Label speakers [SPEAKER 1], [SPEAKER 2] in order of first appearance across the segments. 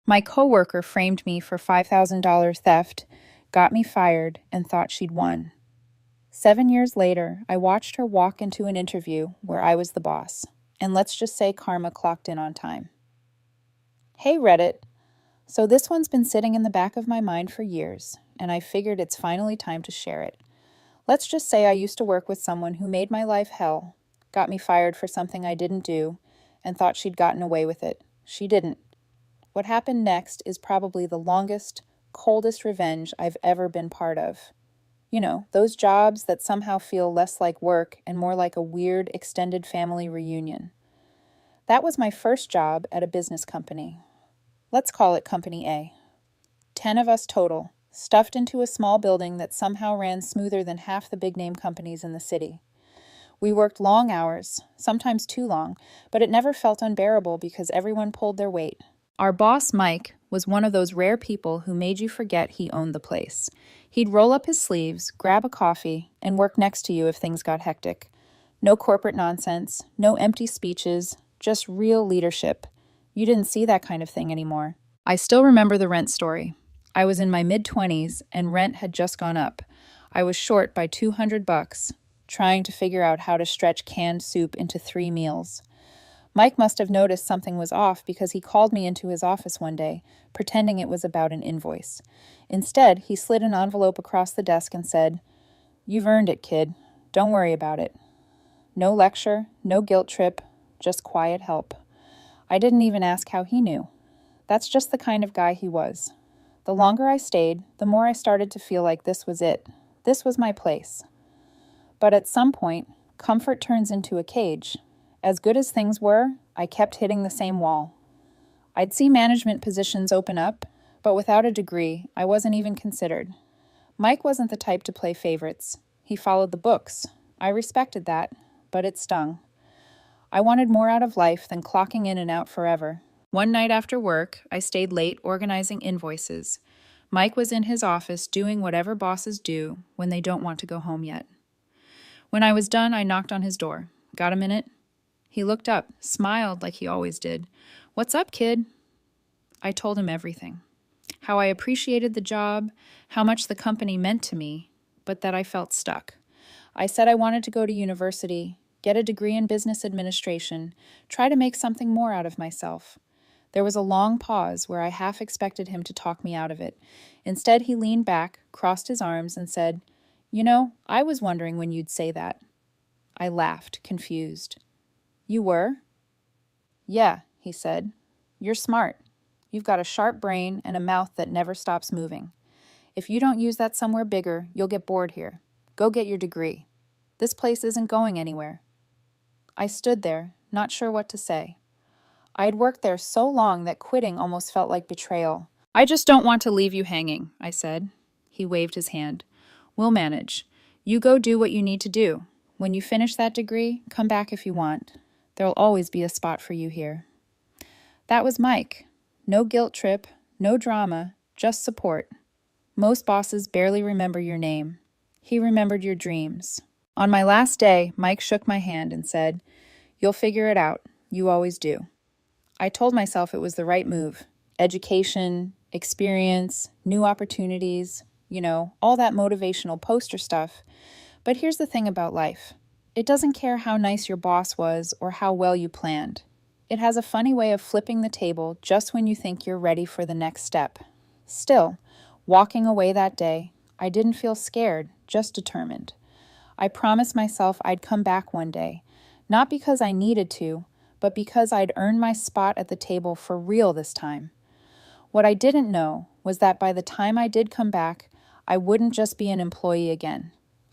[SPEAKER 1] My coworker framed me for $5,000 theft, got me fired, and thought she'd won. 7 years later, I watched her walk into an interview where I was the boss, and let's just say karma clocked in on time. Hey Reddit, so this one's been sitting in the back of my mind for years, and I figured it's finally time to share it. Let's just say I used to work with someone who made my life hell, got me fired for something I didn't do, and thought she'd gotten away with it. She didn't. What happened next is probably the longest, coldest revenge I've ever been part of. You know, those jobs that somehow feel less like work and more like a weird extended family reunion. That was my first job at a business company. Let's call it Company A. 10 of us total, stuffed into a small building that somehow ran smoother than half the big-name companies in the city. We worked long hours, sometimes too long, but it never felt unbearable because everyone pulled their weight. Our boss, Mike, was one of those rare people who made you forget he owned the place. He'd roll up his sleeves, grab a coffee, and work next to you if things got hectic. No corporate nonsense, no empty speeches, just real leadership. You didn't see that kind of thing anymore. I still remember the rent story. I was in my mid-20s and rent had just gone up. I was short by $200, trying to figure out how to stretch canned soup into 3 meals. Mike must have noticed something was off because he called me into his office one day, pretending it was about an invoice. Instead, he slid an envelope across the desk and said, "You've earned it, kid. Don't worry about it." No lecture, no guilt trip, just quiet help. I didn't even ask how he knew. That's just the kind of guy he was. The longer I stayed, the more I started to feel like this was it. This was my place. But at some point, comfort turns into a cage. As good as things were, I kept hitting the same wall. I'd see management positions open up, but without a degree, I wasn't even considered. Mike wasn't the type to play favorites. He followed the books. I respected that, but it stung. I wanted more out of life than clocking in and out forever. One night after work, I stayed late organizing invoices. Mike was in his office doing whatever bosses do when they don't want to go home yet. When I was done, I knocked on his door. "Got a minute?" He looked up, smiled like he always did. "What's up, kid?" I told him everything. How I appreciated the job, how much the company meant to me, but that I felt stuck. I said I wanted to go to university, get a degree in business administration, try to make something more out of myself. There was a long pause where I half expected him to talk me out of it. Instead, he leaned back, crossed his arms, and said, "You know, I was wondering when you'd say that." I laughed, confused. "You were?" "Yeah," he said. "You're smart. You've got a sharp brain and a mouth that never stops moving. If you don't use that somewhere bigger, you'll get bored here. Go get your degree. This place isn't going anywhere." I stood there, not sure what to say. I had worked there so long that quitting almost felt like betrayal. "I just don't want to leave you hanging," I said. He waved his hand. "We'll manage. You go do what you need to do. When you finish that degree, come back if you want. There'll always be a spot for you here." That was Mike. No guilt trip, no drama, just support. Most bosses barely remember your name. He remembered your dreams. On my last day, Mike shook my hand and said, "You'll figure it out. You always do." I told myself it was the right move. Education, experience, new opportunities, all that motivational poster stuff. But here's the thing about life. It doesn't care how nice your boss was or how well you planned. It has a funny way of flipping the table just when you think you're ready for the next step. Still, walking away that day, I didn't feel scared, just determined. I promised myself I'd come back one day, not because I needed to, but because I'd earned my spot at the table for real this time. What I didn't know was that by the time I did come back, I wouldn't just be an employee again.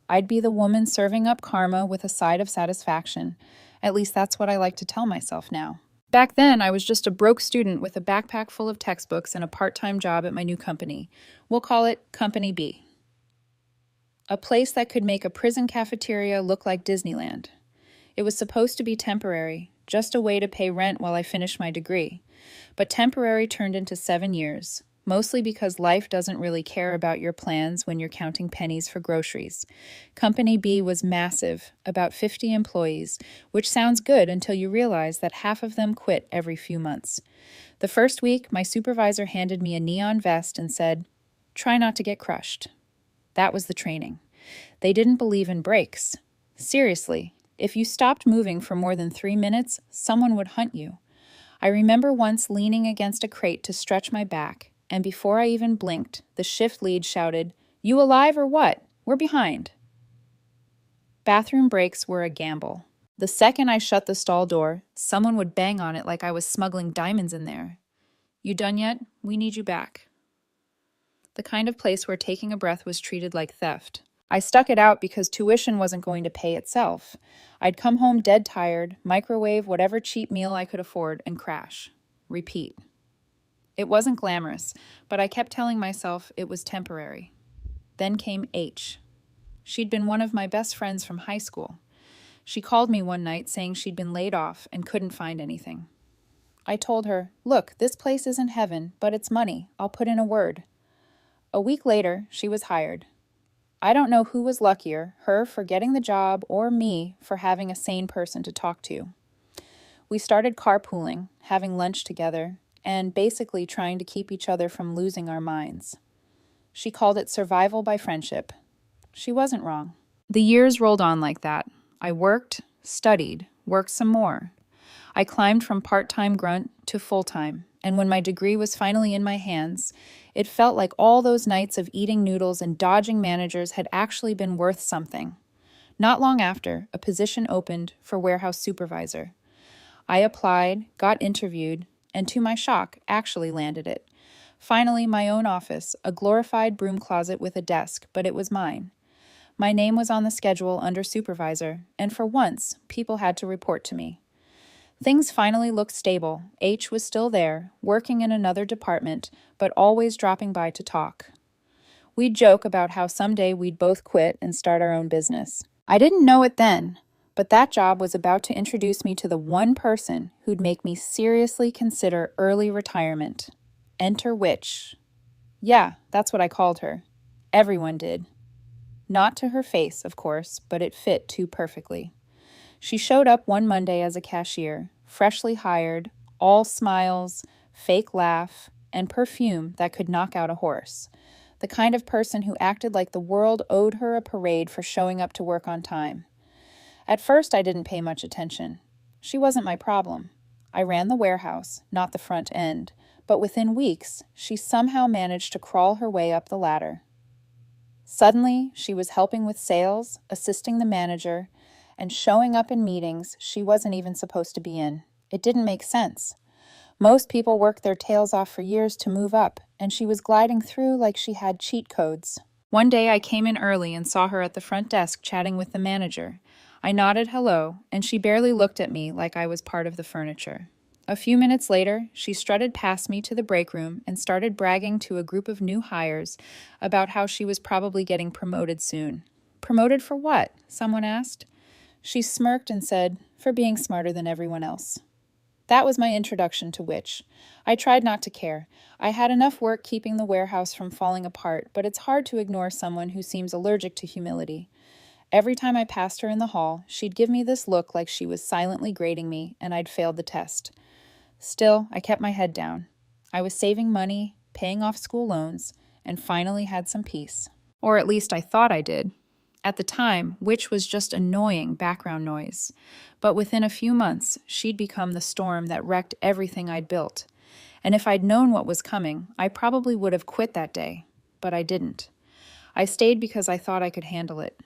[SPEAKER 1] I'd be the woman serving up karma with a side of satisfaction. At least that's what I like to tell myself now. Back then, I was just a broke student with a backpack full of textbooks and a part-time job at my new company. We'll call it Company B. A place that could make a prison cafeteria look like Disneyland. It was supposed to be temporary, just a way to pay rent while I finished my degree. But temporary turned into 7 years. Mostly because life doesn't really care about your plans when you're counting pennies for groceries. Company B was massive, about 50 employees, which sounds good until you realize that half of them quit every few months. The first week, my supervisor handed me a neon vest and said, "Try not to get crushed." That was the training. They didn't believe in breaks. Seriously, if you stopped moving for more than 3 minutes, someone would hunt you. I remember once leaning against a crate to stretch my back, and before I even blinked, the shift lead shouted, "You alive or what? We're behind." Bathroom breaks were a gamble. The second I shut the stall door, someone would bang on it like I was smuggling diamonds in there. "You done yet? We need you back." The kind of place where taking a breath was treated like theft. I stuck it out because tuition wasn't going to pay itself. I'd come home dead tired, microwave whatever cheap meal I could afford, and crash. Repeat. It wasn't glamorous, but I kept telling myself it was temporary. Then came H. She'd been one of my best friends from high school. She called me one night saying she'd been laid off and couldn't find anything. I told her, "Look, this place isn't heaven, but it's money. I'll put in a word." A week later, she was hired. I don't know who was luckier, her for getting the job or me for having a sane person to talk to. We started carpooling, having lunch together, and basically trying to keep each other from losing our minds. She called it survival by friendship. She wasn't wrong. The years rolled on like that. I worked, studied, worked some more. I climbed from part-time grunt to full-time, and when my degree was finally in my hands, it felt like all those nights of eating noodles and dodging managers had actually been worth something. Not long after, a position opened for warehouse supervisor. I applied, got interviewed, and to my shock, actually landed it. Finally, my own office, a glorified broom closet with a desk, but it was mine. My name was on the schedule under supervisor, and for once, people had to report to me. Things finally looked stable. H was still there, working in another department, but always dropping by to talk. We'd joke about how someday we'd both quit and start our own business. I didn't know it then, but that job was about to introduce me to the one person who'd make me seriously consider early retirement. Enter Witch. Yeah, that's what I called her. Everyone did. Not to her face, of course, but it fit too perfectly. She showed up one Monday as a cashier, freshly hired, all smiles, fake laugh, and perfume that could knock out a horse. The kind of person who acted like the world owed her a parade for showing up to work on time. At first, I didn't pay much attention. She wasn't my problem. I ran the warehouse, not the front end, but within weeks, she somehow managed to crawl her way up the ladder. Suddenly, she was helping with sales, assisting the manager, and showing up in meetings she wasn't even supposed to be in. It didn't make sense. Most people worked their tails off for years to move up, and she was gliding through like she had cheat codes. One day I came in early and saw her at the front desk chatting with the manager. I nodded hello, and she barely looked at me like I was part of the furniture. A few minutes later, she strutted past me to the break room and started bragging to a group of new hires about how she was probably getting promoted soon. Promoted for what? Someone asked. She smirked and said, "For being smarter than everyone else." That was my introduction to Witch. I tried not to care. I had enough work keeping the warehouse from falling apart, but it's hard to ignore someone who seems allergic to humility. Every time I passed her in the hall, she'd give me this look like she was silently grading me, and I'd failed the test. Still, I kept my head down. I was saving money, paying off school loans, and finally had some peace. Or at least I thought I did. At the time, Witch was just annoying background noise. But within a few months, she'd become the storm that wrecked everything I'd built. And if I'd known what was coming, I probably would have quit that day. But I didn't. I stayed because I thought I could handle it.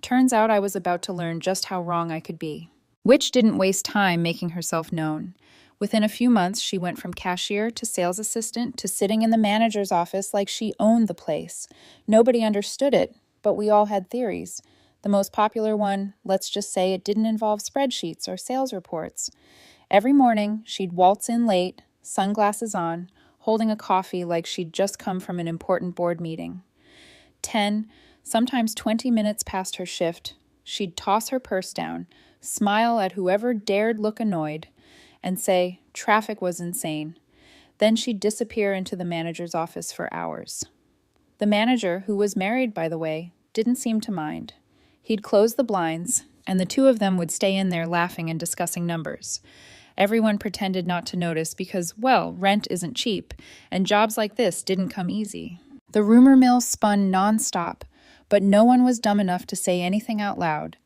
[SPEAKER 1] Turns out I was about to learn just how wrong I could be. Witch didn't waste time making herself known. Within a few months, she went from cashier to sales assistant to sitting in the manager's office like she owned the place. Nobody understood it, but we all had theories. The most popular one, let's just say it didn't involve spreadsheets or sales reports. Every morning, she'd waltz in late, sunglasses on, holding a coffee like she'd just come from an important board meeting. 10, sometimes 20 minutes past her shift, she'd toss her purse down, smile at whoever dared look annoyed, and say, "Traffic was insane." Then she'd disappear into the manager's office for hours. The manager, who was married, by the way, didn't seem to mind. He'd close the blinds, and the two of them would stay in there laughing and discussing numbers. Everyone pretended not to notice because, well, rent isn't cheap, and jobs like this didn't come easy. The rumor mill spun nonstop, but no one was dumb enough to say anything out loud.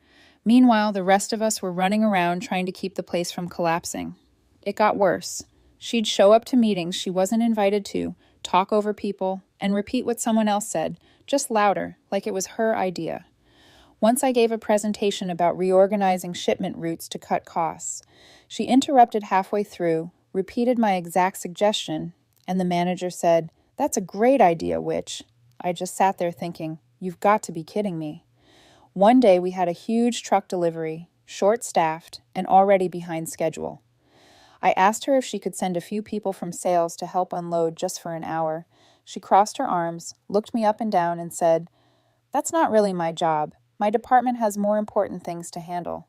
[SPEAKER 1] Meanwhile, the rest of us were running around trying to keep the place from collapsing. It got worse. She'd show up to meetings she wasn't invited to, talk over people, and repeat what someone else said, just louder, like it was her idea. Once I gave a presentation about reorganizing shipment routes to cut costs. She interrupted halfway through, repeated my exact suggestion, and the manager said, "That's a great idea, Witch." I just sat there thinking, you've got to be kidding me. One day we had a huge truck delivery, short-staffed, and already behind schedule. I asked her if she could send a few people from sales to help unload just for an hour. She crossed her arms, looked me up and down, and said, "That's not really my job. My department has more important things to handle."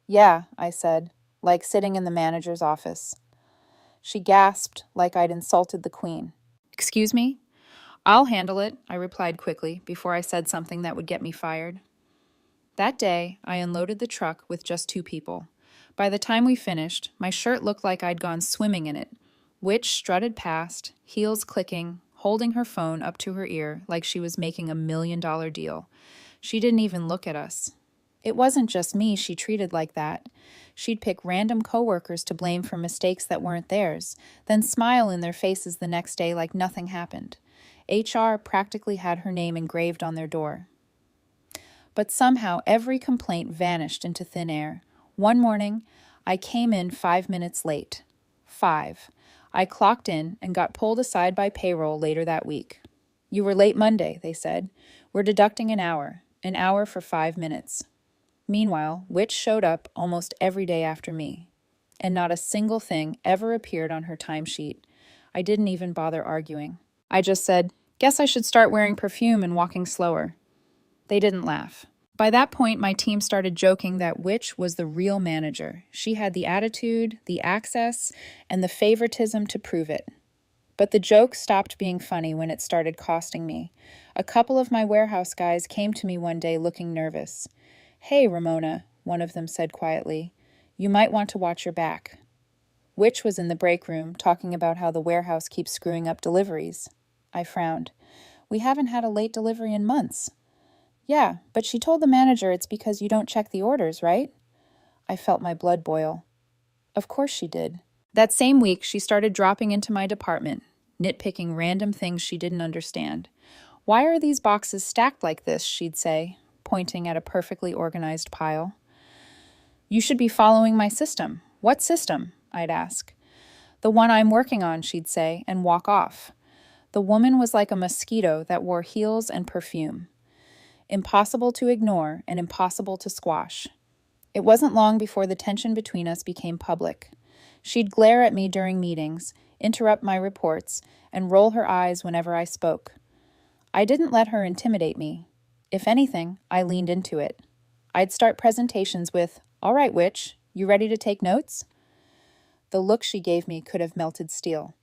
[SPEAKER 1] "Yeah," I said, like sitting in the manager's office. She gasped like I'd insulted the queen. "Excuse me?" "I'll handle it," I replied quickly before I said something that would get me fired. That day, I unloaded the truck with just 2 people. By the time we finished, my shirt looked like I'd gone swimming in it. Witch strutted past, heels clicking, holding her phone up to her ear like she was making a $1 million deal. She didn't even look at us. It wasn't just me she treated like that. She'd pick random coworkers to blame for mistakes that weren't theirs, then smile in their faces the next day like nothing happened. HR practically had her name engraved on their door. But somehow every complaint vanished into thin air. One morning, I came in 5 minutes late. 5. I clocked in and got pulled aside by payroll later that week. "You were late Monday," they said. "We're deducting an hour for 5 minutes." Meanwhile, Witch showed up almost every day after me, and not a single thing ever appeared on her timesheet. I didn't even bother arguing. I just said, "Guess I should start wearing perfume and walking slower." They didn't laugh. By that point, my team started joking that Witch was the real manager. She had the attitude, the access, and the favoritism to prove it. But the joke stopped being funny when it started costing me. A couple of my warehouse guys came to me one day looking nervous. "Hey, Ramona," one of them said quietly, "you might want to watch your back." Witch was in the break room talking about how the warehouse keeps screwing up deliveries. I frowned. "We haven't had a late delivery in months." "Yeah, but she told the manager it's because you don't check the orders, right?" I felt my blood boil. Of course she did. That same week, she started dropping into my department, nitpicking random things she didn't understand. "Why are these boxes stacked like this?" she'd say, pointing at a perfectly organized pile. "You should be following my system." "What system?" I'd ask. "The one I'm working on," she'd say, and walk off. The woman was like a mosquito that wore heels and perfume. Impossible to ignore and impossible to squash. It wasn't long before the tension between us became public. She'd glare at me during meetings, interrupt my reports, and roll her eyes whenever I spoke. I didn't let her intimidate me. If anything, I leaned into it. I'd start presentations with, "All right, Witch, you ready to take notes?" The look she gave me could have melted steel.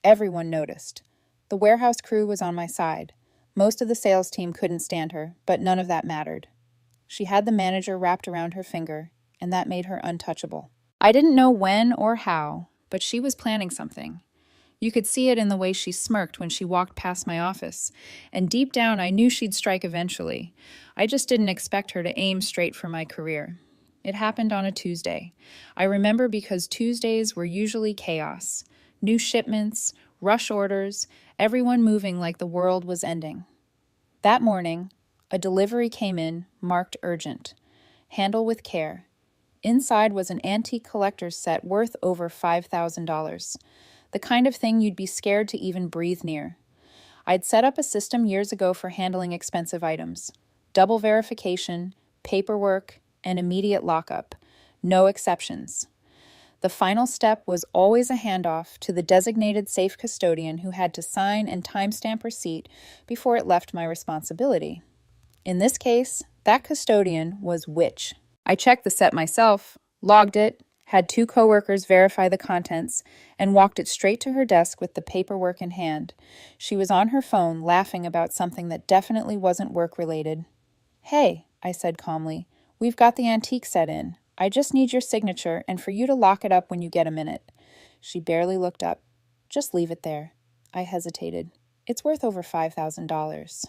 [SPEAKER 1] Everyone noticed. The warehouse crew was on my side. Most of the sales team couldn't stand her, but none of that mattered. She had the manager wrapped around her finger, and that made her untouchable. I didn't know when or how, but she was planning something. You could see it in the way she smirked when she walked past my office, and deep down I knew she'd strike eventually. I just didn't expect her to aim straight for my career. It happened on a Tuesday. I remember because Tuesdays were usually chaos. New shipments, rush orders, everyone moving like the world was ending. That morning, a delivery came in, marked urgent. Handle with care. Inside was an antique collector's set worth over $5,000. The kind of thing you'd be scared to even breathe near. I'd set up a system years ago for handling expensive items. Double verification, paperwork, and immediate lockup. No exceptions. The final step was always a handoff to the designated safe custodian who had to sign and timestamp receipt before it left my responsibility. In this case, that custodian was Witch. I checked the set myself, logged it, had 2 coworkers verify the contents, and walked it straight to her desk with the paperwork in hand. She was on her phone laughing about something that definitely wasn't work-related. "Hey," I said calmly, "we've got the antique set in. I just need your signature and for you to lock it up when you get a minute. She barely looked up. Just leave it there. I hesitated. It's worth over $5,000.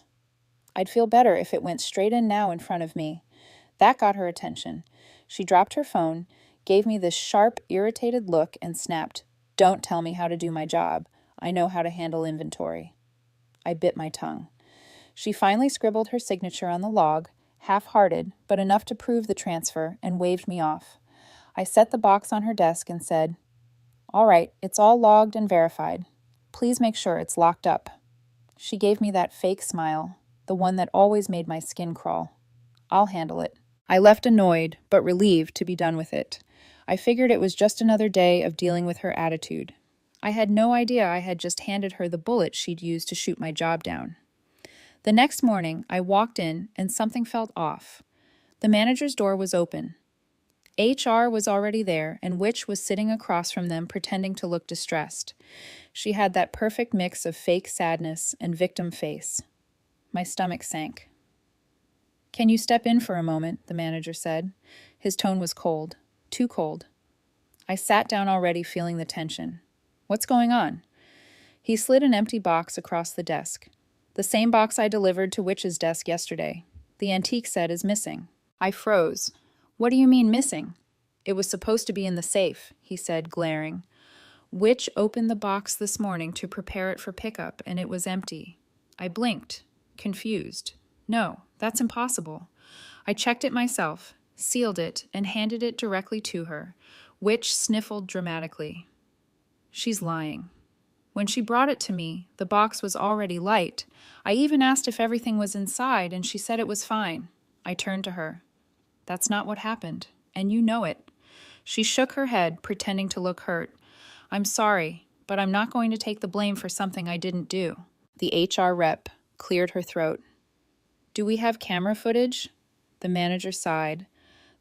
[SPEAKER 1] I'd feel better if it went straight in now in front of me. That got her attention. She dropped her phone, gave me this sharp, irritated look, and snapped, "Don't tell me how to do my job. I know how to handle inventory." I bit my tongue. She finally scribbled her signature on the log, half-hearted, but enough to prove the transfer, and waved me off. I set the box on her desk and said, "All right, it's all logged and verified. Please make sure it's locked up." She gave me that fake smile, the one that always made my skin crawl. "I'll handle it." I left annoyed, but relieved to be done with it. I figured it was just another day of dealing with her attitude. I had no idea I had just handed her the bullet she'd used to shoot my job down. The next morning, I walked in and something felt off. The manager's door was open. HR was already there, and Witch was sitting across from them pretending to look distressed. She had that perfect mix of fake sadness and victim face. My stomach sank. "Can you step in for a moment?" the manager said. His tone was cold, too cold. I sat down already feeling the tension. "What's going on?" He slid an empty box across the desk. The same box I delivered to Witch's desk yesterday. The antique set is missing. I froze. "What do you mean missing?" "It was supposed to be in the safe," he said, glaring. "Witch opened the box this morning to prepare it for pickup, and it was empty." I blinked, confused. "No, that's impossible." I checked it myself, sealed it, and handed it directly to her. Witch sniffled dramatically. "She's lying." When she brought it to me, the box was already light. I even asked if everything was inside, and she said it was fine. I turned to her. "That's not what happened, and you know it." She shook her head, pretending to look hurt. "I'm sorry, but I'm not going to take the blame for something I didn't do." The HR rep cleared her throat. "Do we have camera footage?" The manager sighed.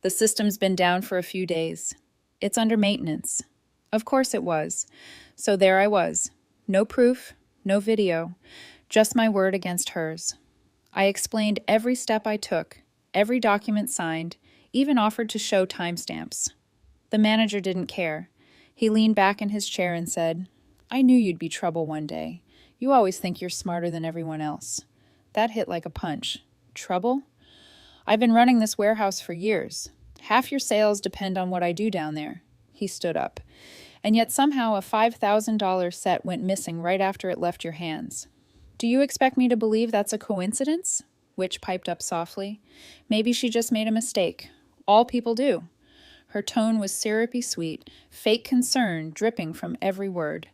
[SPEAKER 1] "The system's been down for a few days. It's under maintenance." Of course it was. So there I was. No proof, no video, just my word against hers. I explained every step I took, every document signed, even offered to show timestamps. The manager didn't care. He leaned back in his chair and said, "I knew you'd be trouble one day. You always think you're smarter than everyone else." That hit like a punch. Trouble? I've been running this warehouse for years. Half your sales depend on what I do down there. He stood up. And yet somehow a $5,000 set went missing right after it left your hands. "Do you expect me to believe that's a coincidence?" Witch piped up softly. "Maybe she just made a mistake. All people do." Her tone was syrupy sweet, fake concern dripping from every word.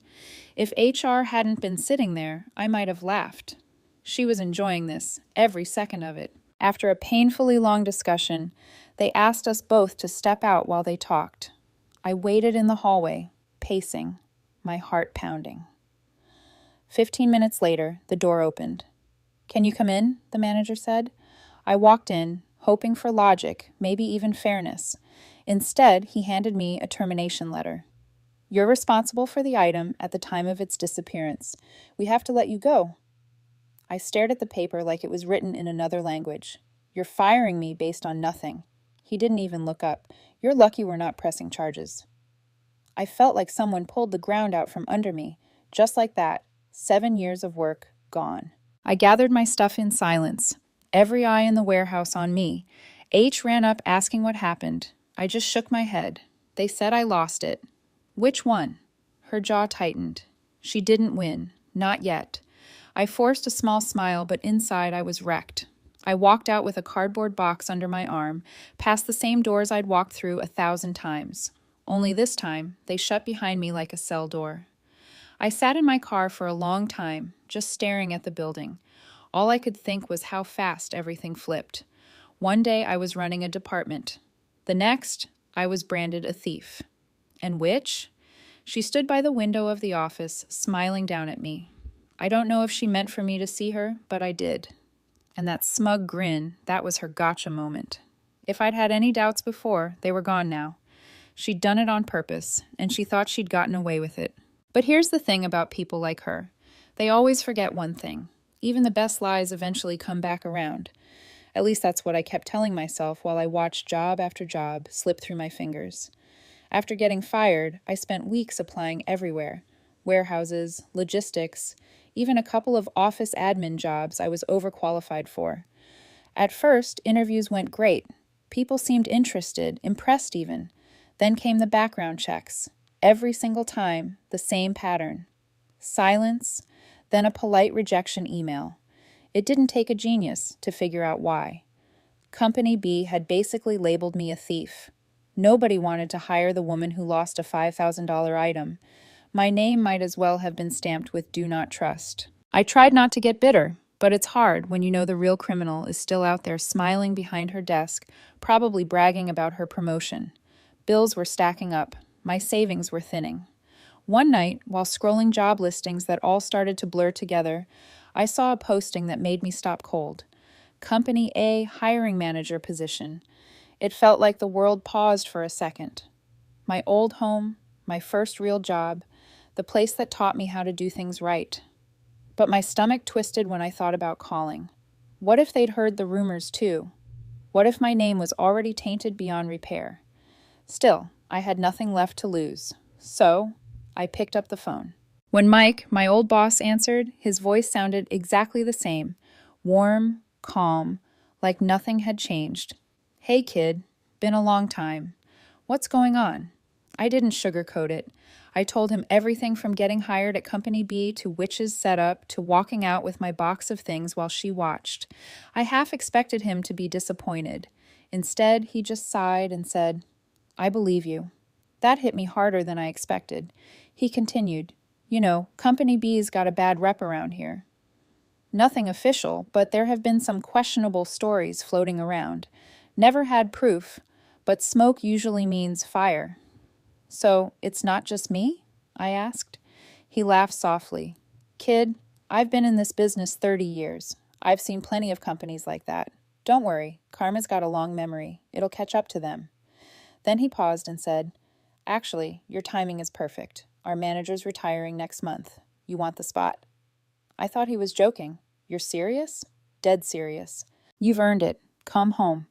[SPEAKER 1] If HR hadn't been sitting there, I might have laughed. She was enjoying this, every second of it. After a painfully long discussion, they asked us both to step out while they talked. I waited in the hallway, pacing, my heart pounding. 15 minutes later, the door opened. "Can you come in?" the manager said. I walked in, hoping for logic, maybe even fairness. Instead, he handed me a termination letter. "You're responsible for the item at the time of its disappearance. We have to let you go." I stared at the paper like it was written in another language. "You're firing me based on nothing." He didn't even look up. "You're lucky we're not pressing charges." I felt like someone pulled the ground out from under me. Just like that, 7 years of work gone. I gathered my stuff in silence, every eye in the warehouse on me. H ran up asking what happened. I just shook my head. They said I lost it. Which one? Her jaw tightened. She didn't win. Not yet. I forced a small smile, but inside I was wrecked. I walked out with a cardboard box under my arm, past the same doors I'd walked through 1,000 times. Only this time, they shut behind me like a cell door. I sat in my car for a long time, just staring at the building. All I could think was how fast everything flipped. One day I was running a department. The next, I was branded a thief. And Witch? She stood by the window of the office, smiling down at me. I don't know if she meant for me to see her, but I did. And that smug grin, that was her gotcha moment. If I'd had any doubts before, they were gone now. She'd done it on purpose, and she thought she'd gotten away with it. But here's the thing about people like her. They always forget one thing. Even the best lies eventually come back around. At least that's what I kept telling myself while I watched job after job slip through my fingers. After getting fired, I spent weeks applying everywhere: warehouses, logistics, even a couple of office admin jobs I was overqualified for. At first, interviews went great. People seemed interested, impressed even. Then came the background checks. Every single time, the same pattern: silence, then a polite rejection email. It didn't take a genius to figure out why. Company B had basically labeled me a thief. Nobody wanted to hire the woman who lost a $5,000 item. My name might as well have been stamped with "Do Not Trust." I tried not to get bitter, but it's hard when you know the real criminal is still out there smiling behind her desk, probably bragging about her promotion. Bills were stacking up. My savings were thinning. One night, while scrolling job listings that all started to blur together, I saw a posting that made me stop cold. Company A hiring manager position. It felt like the world paused for a second. My old home, my first real job, the place that taught me how to do things right. But my stomach twisted when I thought about calling. What if they'd heard the rumors too? What if my name was already tainted beyond repair? Still, I had nothing left to lose. So, I picked up the phone. When Mike, my old boss, answered, his voice sounded exactly the same: warm, calm, like nothing had changed. "Hey kid, been a long time. What's going on?" I didn't sugarcoat it. I told him everything from getting hired at Company B to Witch's setup to walking out with my box of things while she watched. I half expected him to be disappointed. Instead, he just sighed and said, "I believe you." That hit me harder than I expected. He continued, "You know, Company B's got a bad rep around here. Nothing official, but there have been some questionable stories floating around. Never had proof, but smoke usually means fire." "So, it's not just me?" I asked. He laughed softly. "Kid, I've been in this business 30 years. I've seen plenty of companies like that. Don't worry, karma's got a long memory. It'll catch up to them." Then he paused and said, "Actually, your timing is perfect. Our manager's retiring next month. You want the spot?" I thought he was joking. "You're serious?" "Dead serious. You've earned it. Come home."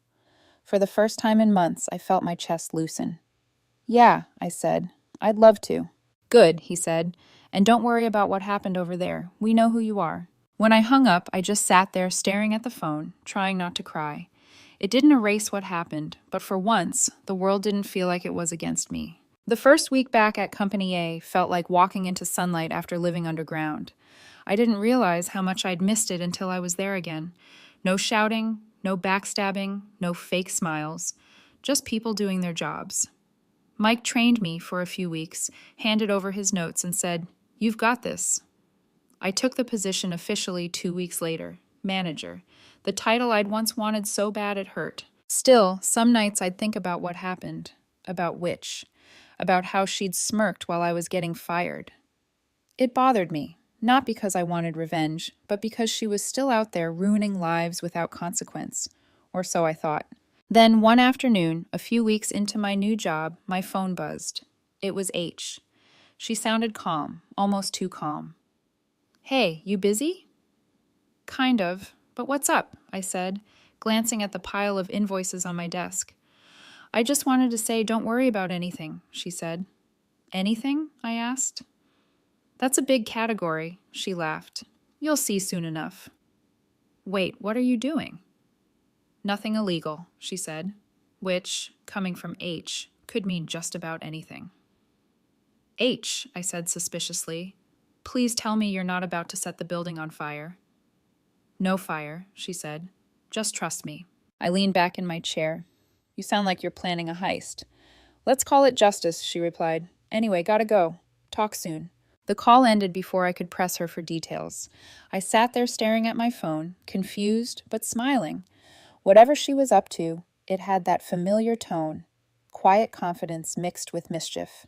[SPEAKER 1] For the first time in months, I felt my chest loosen. "Yeah," I said. "I'd love to." "Good," he said. "And don't worry about what happened over there. We know who you are." When I hung up, I just sat there staring at the phone, trying not to cry. It didn't erase what happened, but for once, the world didn't feel like it was against me. The first week back at Company A felt like walking into sunlight after living underground. I didn't realize how much I'd missed it until I was there again. No shouting, no backstabbing, no fake smiles. Just people doing their jobs. Mike trained me for a few weeks, handed over his notes, and said, "You've got this." I took the position officially 2 weeks later, manager, the title I'd once wanted so bad it hurt. Still, some nights I'd think about what happened, about Witch, about how she'd smirked while I was getting fired. It bothered me, not because I wanted revenge, but because she was still out there ruining lives without consequence, or so I thought. Then one afternoon, a few weeks into my new job, my phone buzzed. It was H. She sounded calm, almost too calm. "Hey, you busy?" "Kind of, but what's up?" I said, glancing at the pile of invoices on my desk. "I just wanted to say don't worry about anything," she said. "Anything?" I asked. "That's a big category," she laughed. "You'll see soon enough." "Wait, what are you doing?" "Nothing illegal," she said, which, coming from H, could mean just about anything. "H," I said suspiciously, "please tell me you're not about to set the building on fire." "No fire," she said. "Just trust me." I leaned back in my chair. "You sound like you're planning a heist." "Let's call it justice," she replied. "Anyway, gotta go. Talk soon." The call ended before I could press her for details. I sat there staring at my phone, confused but smiling. Whatever she was up to, it had that familiar tone, quiet confidence mixed with mischief.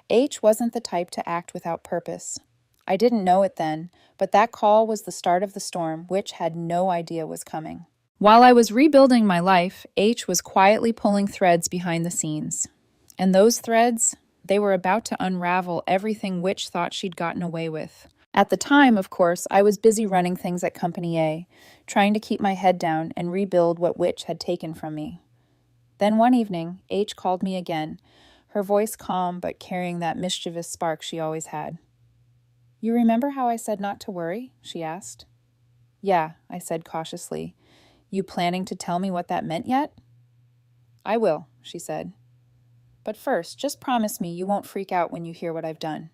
[SPEAKER 1] H wasn't the type to act without purpose. I didn't know it then, but that call was the start of the storm, which had no idea was coming. While I was rebuilding my life, H was quietly pulling threads behind the scenes. And those threads, they were about to unravel everything Witch thought she'd gotten away with. At the time, of course, I was busy running things at Company A, trying to keep my head down and rebuild what Witch had taken from me. Then one evening, H called me again, her voice calm but carrying that mischievous spark she always had. "You remember how I said not to worry?" she asked. "Yeah," I said cautiously. "You planning to tell me what that meant yet?" "I will," she said. "But first, just promise me you won't freak out when you hear what I've done."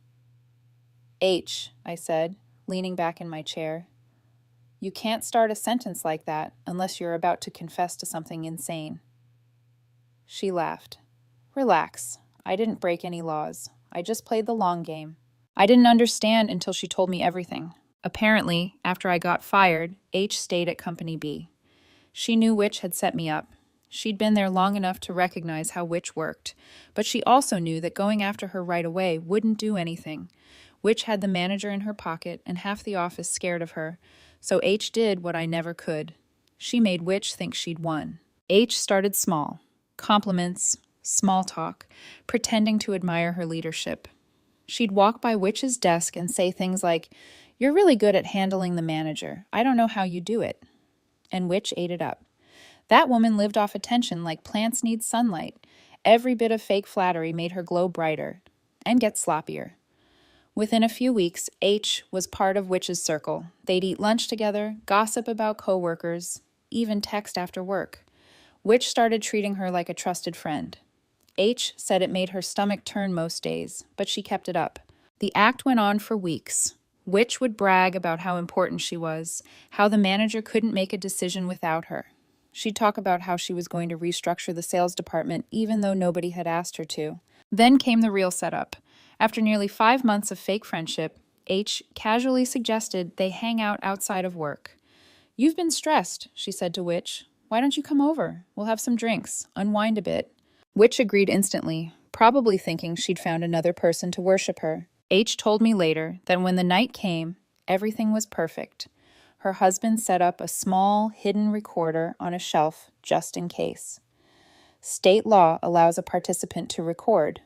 [SPEAKER 1] "H," I said, leaning back in my chair. "You can't start a sentence like that unless you're about to confess to something insane." She laughed. "Relax. I didn't break any laws. I just played the long game." I didn't understand until she told me everything. Apparently, after I got fired, H stayed at Company B. She knew Witch had set me up. She'd been there long enough to recognize how Witch worked, but she also knew that going after her right away wouldn't do anything. Witch had the manager in her pocket and half the office scared of her, so H did what I never could. She made Witch think she'd won. H started small. Compliments, small talk, pretending to admire her leadership. She'd walk by Witch's desk and say things like, "You're really good at handling the manager. I don't know how you do it." And Witch ate it up. That woman lived off attention like plants need sunlight. Every bit of fake flattery made her glow brighter and get sloppier. Within a few weeks, H was part of Witch's circle. They'd eat lunch together, gossip about coworkers, even text after work. Witch started treating her like a trusted friend. H said it made her stomach turn most days, but she kept it up. The act went on for weeks. Witch would brag about how important she was, how the manager couldn't make a decision without her. She'd talk about how she was going to restructure the sales department even though nobody had asked her to. Then came the real setup. After nearly 5 months of fake friendship, H casually suggested they hang out outside of work. "You've been stressed," she said to Witch. "Why don't you come over? We'll have some drinks, unwind a bit." Witch agreed instantly, probably thinking she'd found another person to worship her. H told me later that when the night came, everything was perfect. Her husband set up a small, hidden recorder on a shelf just in case. State law allows a participant to record.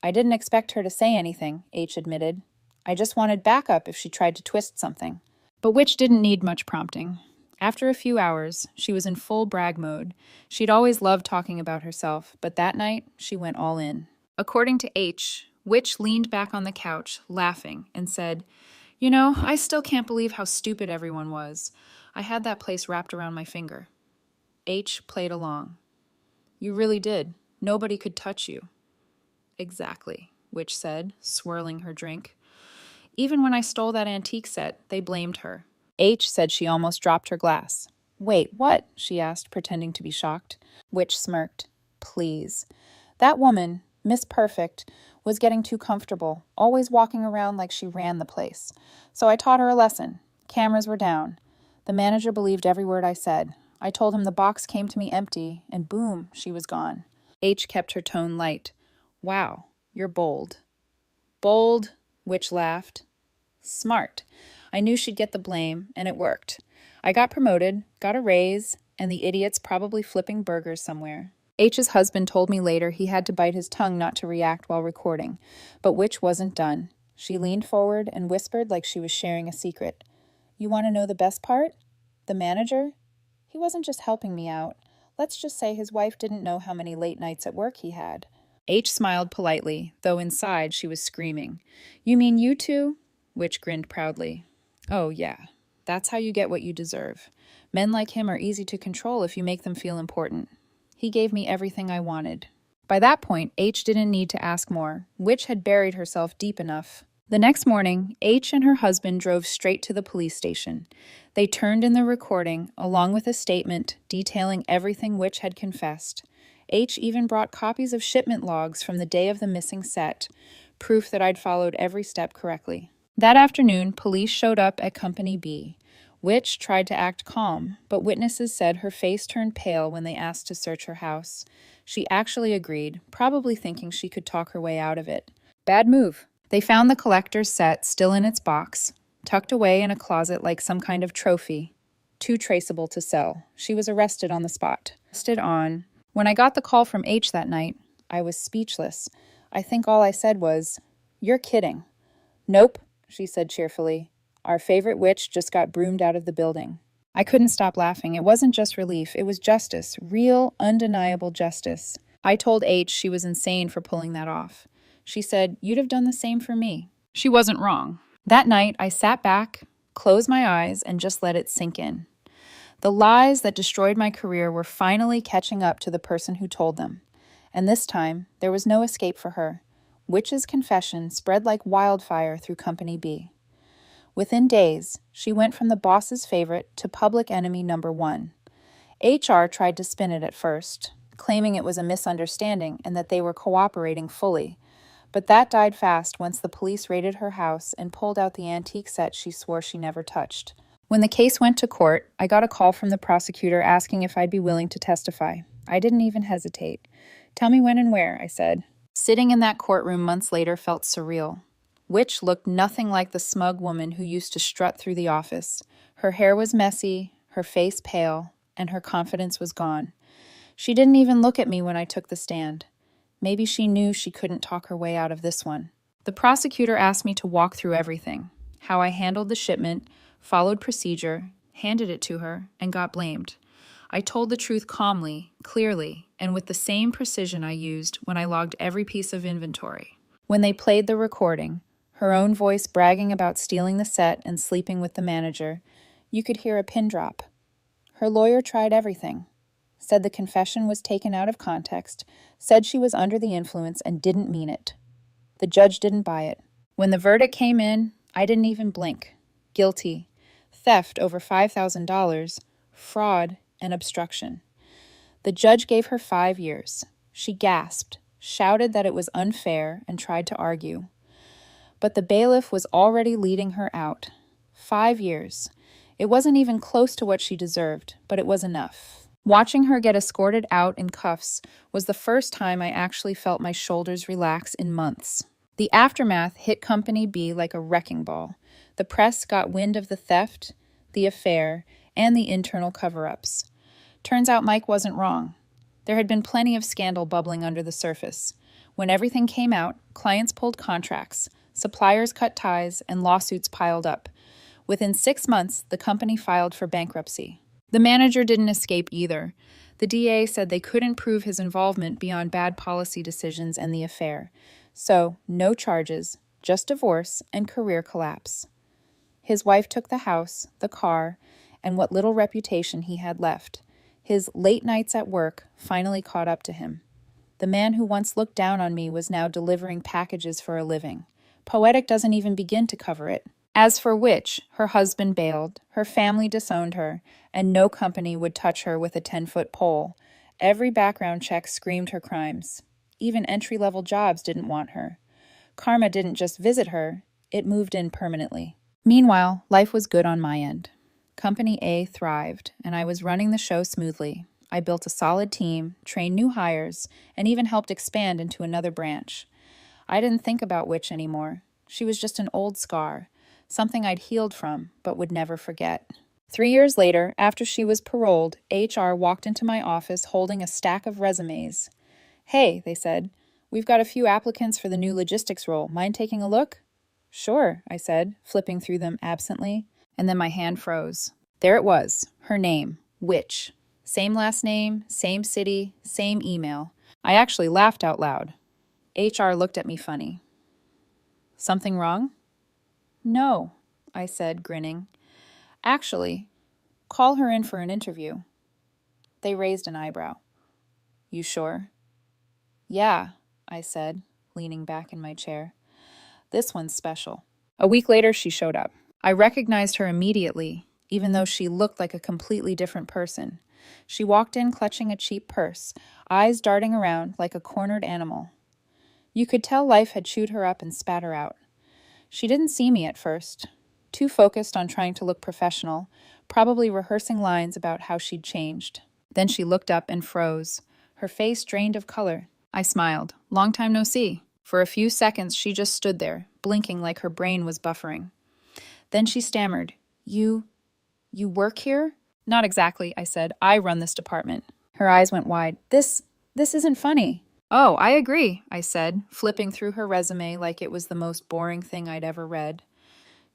[SPEAKER 1] "I didn't expect her to say anything," H admitted. "I just wanted backup if she tried to twist something." But Witch didn't need much prompting. After a few hours, she was in full brag mode. She'd always loved talking about herself, but that night, she went all in. According to H, Witch leaned back on the couch, laughing, and said, "You know, I still can't believe how stupid everyone was. I had that place wrapped around my finger." H played along. "You really did. Nobody could touch you." "Exactly," Witch said, swirling her drink. "Even when I stole that antique set, they blamed her." H said she almost dropped her glass. "Wait, what?" she asked, pretending to be shocked. Witch smirked. "Please. That woman, Miss Perfect, was getting too comfortable, always walking around like she ran the place. So I taught her a lesson. Cameras were down. The manager believed every word I said. I told him the box came to me empty, and boom, she was gone." H kept her tone light. "Wow, you're bold." "Bold," Witch laughed. "Smart. I knew she'd get the blame, and it worked. I got promoted, got a raise, and the idiot's probably flipping burgers somewhere." H's husband told me later he had to bite his tongue not to react while recording, but Witch wasn't done. She leaned forward and whispered like she was sharing a secret. "You want to know the best part? The manager? He wasn't just helping me out. Let's just say his wife didn't know how many late nights at work he had." H smiled politely, though inside she was screaming. "You mean you two?" Witch grinned proudly. "Oh, yeah. That's how you get what you deserve. Men like him are easy to control if you make them feel important. He gave me everything I wanted." By that point, H didn't need to ask more. Witch had buried herself deep enough. The next morning, H and her husband drove straight to the police station. They turned in the recording, along with a statement detailing everything Witch had confessed. H even brought copies of shipment logs from the day of the missing set, proof that I'd followed every step correctly. That afternoon, police showed up at Company B. Witch tried to act calm, but witnesses said her face turned pale when they asked to search her house. She actually agreed, probably thinking she could talk her way out of it. Bad move. They found the collector's set still in its box, tucked away in a closet like some kind of trophy. Too traceable to sell. She was arrested on the spot. When I got the call from H that night, I was speechless. I think all I said was, "You're kidding." "Nope. she said cheerfully. Our favorite witch just got broomed out of the building. I couldn't stop laughing. It wasn't just relief, it was justice, real, undeniable justice. I told H she was insane for pulling that off. She said, "You'd have done the same for me." She wasn't wrong. That night, I sat back, closed my eyes, and just let it sink in. The lies that destroyed my career were finally catching up to the person who told them. And this time, there was no escape for her. Witch's confession spread like wildfire through Company B. Within days, she went from the boss's favorite to public enemy number one. HR tried to spin it at first, claiming it was a misunderstanding and that they were cooperating fully. But that died fast once the police raided her house and pulled out the antique set she swore she never touched. When the case went to court, I got a call from the prosecutor asking if I'd be willing to testify. I didn't even hesitate. "Tell me when and where," I said. Sitting in that courtroom months later felt surreal. Witch looked nothing like the smug woman who used to strut through the office. Her hair was messy, her face pale, and her confidence was gone. She didn't even look at me when I took the stand. Maybe she knew she couldn't talk her way out of this one. The prosecutor asked me to walk through everything: how I handled the shipment, followed procedure, handed it to her, and got blamed. I told the truth calmly, clearly, and with the same precision I used when I logged every piece of inventory. When they played the recording, her own voice bragging about stealing the set and sleeping with the manager, you could hear a pin drop. Her lawyer tried everything, said the confession was taken out of context, said she was under the influence and didn't mean it. The judge didn't buy it. When the verdict came in, I didn't even blink. Guilty. Theft over $5,000, fraud, and obstruction. The judge gave her 5 years. She gasped, shouted that it was unfair, and tried to argue. But the bailiff was already leading her out. 5 years. It wasn't even close to what she deserved, but it was enough. Watching her get escorted out in cuffs was the first time I actually felt my shoulders relax in months. The aftermath hit Company B like a wrecking ball. The press got wind of the theft, the affair, and the internal cover-ups. Turns out Mike wasn't wrong. There had been plenty of scandal bubbling under the surface. When everything came out, clients pulled contracts, suppliers cut ties, and lawsuits piled up. Within 6 months, the company filed for bankruptcy. The manager didn't escape either. The DA said they couldn't prove his involvement beyond bad policy decisions and the affair. So, no charges, just divorce and career collapse. His wife took the house, the car, and what little reputation he had left. His late nights at work finally caught up to him. The man who once looked down on me was now delivering packages for a living. Poetic doesn't even begin to cover it. As for Witch, her husband bailed, her family disowned her, and no company would touch her with a 10-foot pole. Every background check screamed her crimes. Even entry-level jobs didn't want her. Karma didn't just visit her, it moved in permanently. Meanwhile, life was good on my end. Company A thrived, and I was running the show smoothly. I built a solid team, trained new hires, and even helped expand into another branch. I didn't think about Witch anymore. She was just an old scar, something I'd healed from but would never forget. 3 years later, after she was paroled, HR walked into my office holding a stack of resumes. "Hey," they said, "we've got a few applicants for the new logistics role. Mind taking a look?" "Sure," I said, flipping through them absently, and then my hand froze. There it was, her name, Witch. Same last name, same city, same email. I actually laughed out loud. HR looked at me funny. "Something wrong?" "No," I said, grinning. "Actually, call her in for an interview." They raised an eyebrow. "You sure?" "Yeah," I said, leaning back in my chair. "This one's special." A week later, she showed up. I recognized her immediately, even though she looked like a completely different person. She walked in clutching a cheap purse, eyes darting around like a cornered animal. You could tell life had chewed her up and spat her out. She didn't see me at first, too focused on trying to look professional, probably rehearsing lines about how she'd changed. Then she looked up and froze, her face drained of color. I smiled. "Long time no see." For a few seconds, she just stood there, blinking like her brain was buffering. Then she stammered, You work here?" "Not exactly," I said. "I run this department." Her eyes went wide. This isn't funny." "Oh, I agree," I said, flipping through her resume like it was the most boring thing I'd ever read.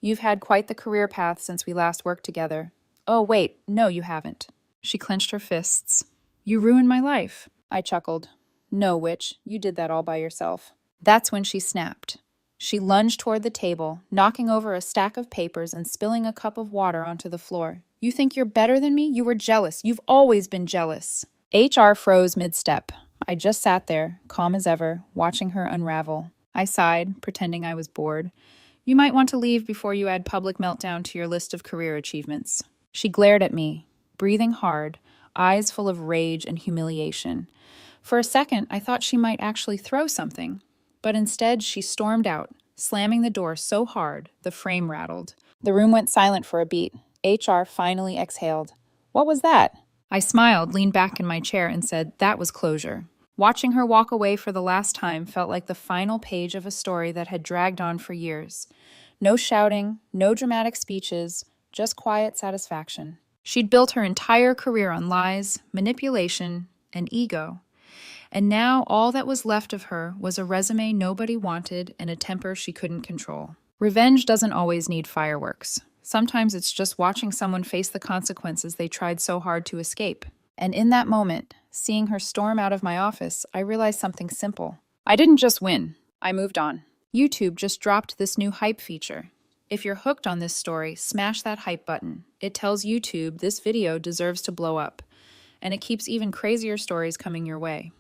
[SPEAKER 1] You've had quite the career path since we last worked together. Oh, wait, no, you haven't. She clenched her fists. You ruined my life. I chuckled. No, witch, you did that all by yourself. That's when she snapped. She lunged toward the table, knocking over a stack of papers and spilling a cup of water onto the floor. You think you're better than me? You were jealous. You've always been jealous. HR froze mid-step. I just sat there, calm as ever, watching her unravel. I sighed, pretending I was bored. You might want to leave before you add public meltdown to your list of career achievements. She glared at me, breathing hard, eyes full of rage and humiliation. For a second, I thought she might actually throw something, but instead she stormed out, slamming the door so hard the frame rattled. The room went silent for a beat. HR finally exhaled. What was that? I smiled, leaned back in my chair, and said, that was closure. Watching her walk away for the last time felt like the final page of a story that had dragged on for years. No shouting, no dramatic speeches, just quiet satisfaction. She'd built her entire career on lies, manipulation, and ego. And now all that was left of her was a resume nobody wanted and a temper she couldn't control. Revenge doesn't always need fireworks. Sometimes it's just watching someone face the consequences they tried so hard to escape. And in that moment, seeing her storm out of my office, I realized something simple. I didn't just win. I moved on. YouTube just dropped this new hype feature. If you're hooked on this story, smash that hype button. It tells YouTube this video deserves to blow up. And it keeps even crazier stories coming your way.